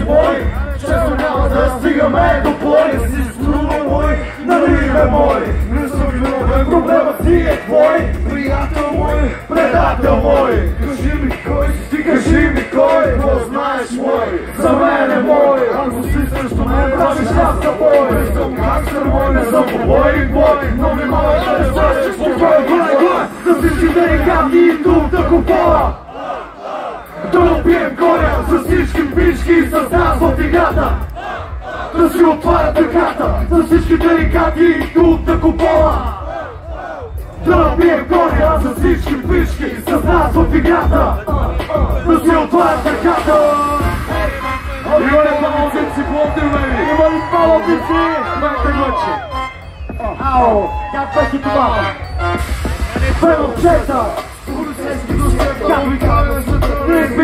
мой, често няма да стигаме до бой. Не си струва мой, нали бе мой, не съм виновен, проблемът си е твой. Приятел мой, предател мой, кажи ми кой си ти, кажи ми кой. Какво знаеш мой, за мен е мой. Ако си срещу мен, правиш аз за бой. Не съм гангстер мой, не съм побойник бой, но ми мала да не слушаш спокой. Глай, за всички деликати и тук да купова. Да убием коня за всички пички с нас в играта. Да си отварят ръката за всички деликати и тук да купова. Да убием коня за всички пички с нас в играта. Да си отварят ръката. Има ли палопици, плотни мери? Има ли палопици? Майте глъче. Ау, как беше това? Две момчета. Как ви кажа света?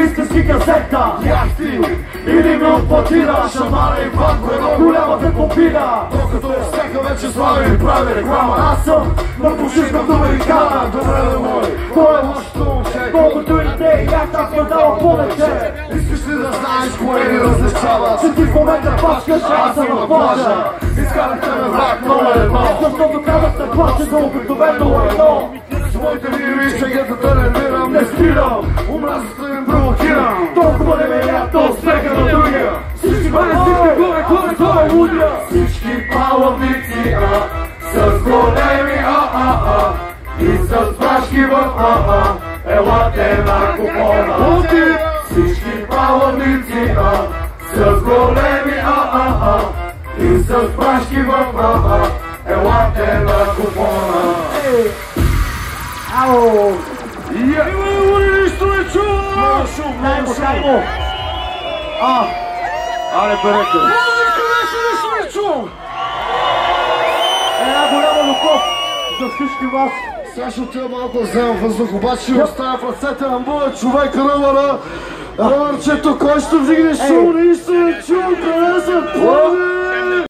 Истински касета. Яхти или ме отплатина. Шамара и ванко едно голямата копина. Докато всяка вече слави и прави реклама. Аз съм наркошистната американа. Добре да мой, кой е лошото момче? Колкото и те, як аз ме дава повече. Искаш ли да знаеш кое ни различава? Че ти в момента пачкаш, аз съм на плажа. Изкарахте ме враг, но е едно. Защото казах да плаче за обикновено едно. Своите ми шегетата не нервирам, не спирам. Омразата им провокирам. Толкова не ме ято успеха на другия. Всички горе, горе, лудия. Всички палавници, с големи и с башки в елате на купона. Всички палавници, с големи и с башки в елате на купона. Ау! Има ли нищо не чува? Много шум! Але берете! Къде си нищо не чува? Една голяма любов за всички вас. Сега ще отида малко да взема въздух, обаче ще оставя в ръцете на моя човек Ръвъра. Ръвърчето, кой ще вдигне шум? Нищо не чува, къде са плани?